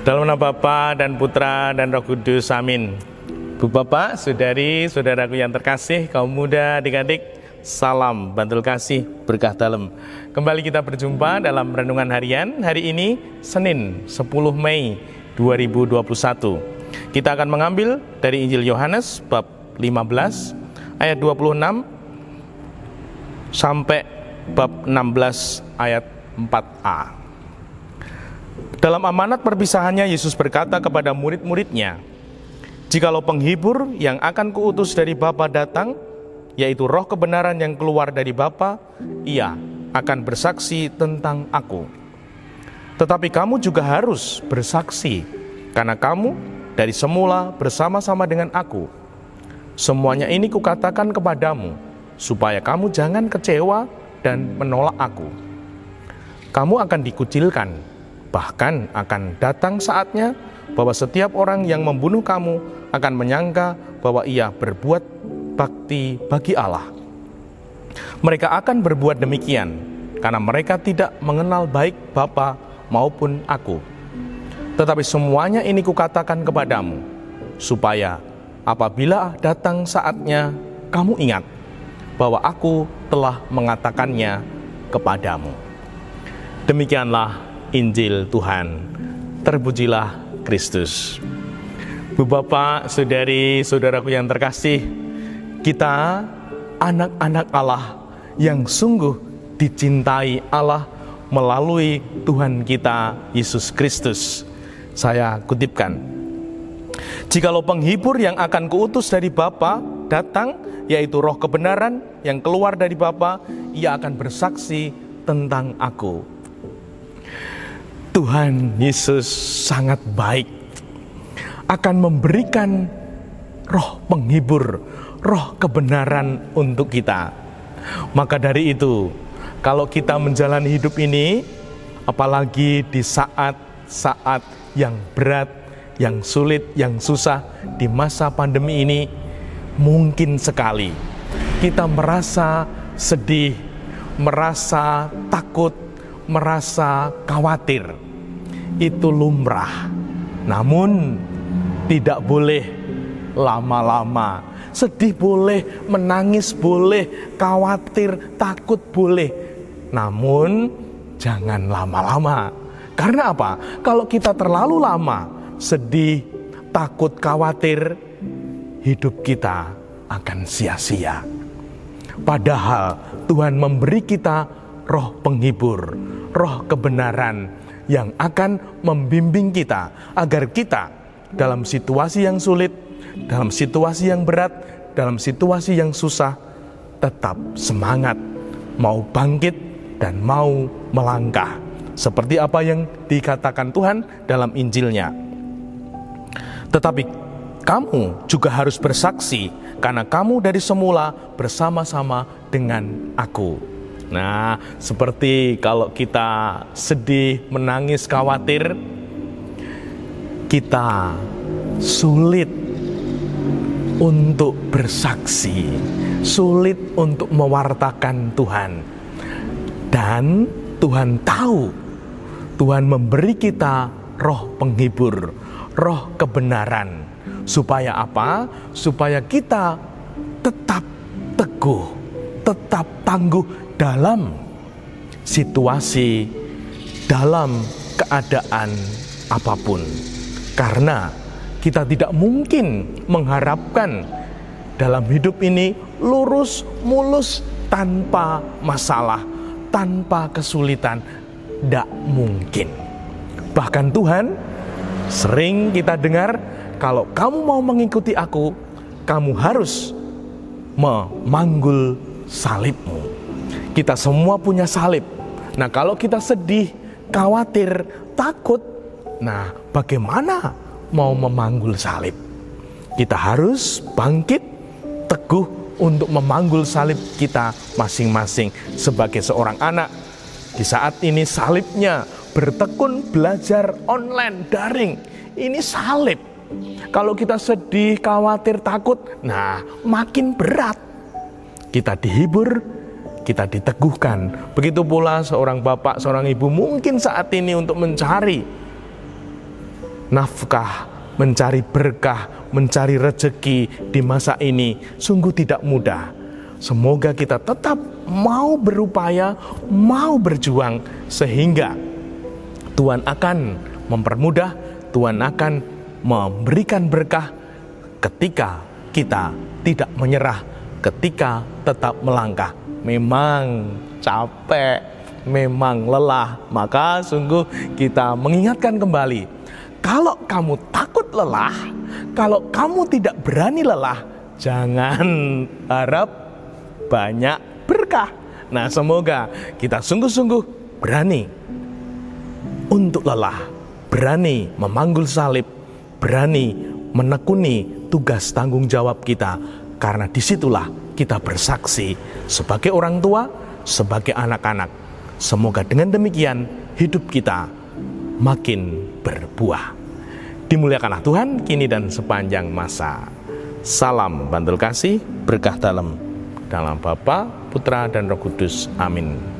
Dalam nama Bapa dan Putra dan Roh Kudus, amin. Bu Bapak, saudari, saudaraku yang terkasih, kaum muda, adik-adik, salam bantul kasih, berkah dalam. Kembali kita berjumpa dalam renungan harian. Hari ini Senin 10 Mei 2021. Kita akan mengambil dari Injil Yohanes bab 15 ayat 26 sampai bab 16 ayat 4a. Dalam amanat perpisahannya, Yesus berkata kepada murid-muridnya, "Jikalau penghibur yang akan kuutus dari Bapa datang, yaitu roh kebenaran yang keluar dari Bapa, ia akan bersaksi tentang aku. Tetapi kamu juga harus bersaksi, karena kamu dari semula bersama-sama dengan aku. Semuanya ini kukatakan kepadamu, supaya kamu jangan kecewa dan menolak aku. Kamu akan dikucilkan. Bahkan akan datang saatnya bahwa setiap orang yang membunuh kamu akan menyangka bahwa ia berbuat bakti bagi Allah. Mereka akan berbuat demikian karena mereka tidak mengenal baik Bapa maupun aku. Tetapi semuanya ini kukatakan kepadamu, supaya apabila datang saatnya kamu ingat bahwa aku telah mengatakannya kepadamu." Demikianlah Injil Tuhan. Terpujilah Kristus. Bu Bapak, saudari, saudaraku yang terkasih, kita anak-anak Allah yang sungguh dicintai Allah melalui Tuhan kita Yesus Kristus. Saya kutipkan, "Jikalau penghibur yang akan kuutus dari Bapa datang, yaitu roh kebenaran yang keluar dari Bapa, ia akan bersaksi tentang aku." Tuhan Yesus sangat baik, akan memberikan roh penghibur, roh kebenaran untuk kita. Maka dari itu, kalau kita menjalani hidup ini, apalagi di saat-saat yang berat, yang sulit, yang susah, di masa pandemi ini, mungkin sekali kita merasa sedih, merasa takut, merasa khawatir. Itu lumrah, namun tidak boleh lama-lama. Sedih boleh, menangis boleh, khawatir, takut boleh, namun jangan lama-lama. Karena apa? Kalau kita terlalu lama sedih, takut, khawatir, hidup kita akan sia-sia. Padahal Tuhan memberi kita roh penghibur, roh kebenaran yang akan membimbing kita agar kita dalam situasi yang sulit, dalam situasi yang berat, dalam situasi yang susah, tetap semangat, mau bangkit dan mau melangkah. Seperti apa yang dikatakan Tuhan dalam Injilnya. "Tetapi kamu juga harus bersaksi, karena kamu dari semula bersama-sama dengan aku." Nah, seperti kalau kita sedih, menangis, khawatir, kita sulit untuk bersaksi, sulit untuk mewartakan Tuhan. Dan Tuhan tahu, Tuhan memberi kita roh penghibur, roh kebenaran. Supaya apa? Supaya kita tetap teguh, tetap tangguh dalam situasi, dalam keadaan apapun. Karena kita tidak mungkin mengharapkan dalam hidup ini lurus mulus tanpa masalah, tanpa kesulitan. Tidak mungkin. Bahkan Tuhan sering kita dengar, kalau kamu mau mengikuti aku, kamu harus memanggul salibmu. Kita semua punya salib. Nah, kalau kita sedih, khawatir, takut, nah bagaimana mau memanggul salib? Kita harus bangkit, teguh untuk memanggul salib kita masing-masing sebagai seorang anak. Di saat ini salibnya bertekun belajar online, daring. Ini salib. Kalau kita sedih, khawatir, takut, nah makin berat. Kita dihibur, kita diteguhkan. Begitu pula seorang bapak, seorang ibu mungkin saat ini untuk mencari nafkah, mencari berkah, mencari rezeki di masa ini sungguh tidak mudah. Semoga kita tetap mau berupaya, mau berjuang, sehingga Tuhan akan mempermudah, Tuhan akan memberikan berkah ketika kita tidak menyerah, ketika tetap melangkah. Memang capek, memang lelah, maka sungguh kita mengingatkan kembali, kalau kamu takut lelah, kalau kamu tidak berani lelah, jangan harap banyak berkah. Nah, semoga kita sungguh-sungguh berani untuk lelah, berani memanggul salib, berani menekuni tugas tanggung jawab kita, karena disitulah kita bersaksi sebagai orang tua, sebagai anak-anak. Semoga dengan demikian hidup kita makin berbuah. Dimuliakanlah Tuhan kini dan sepanjang masa. Salam bantul kasih, berkah dalam Bapa, Putra, dan Roh Kudus. Amin.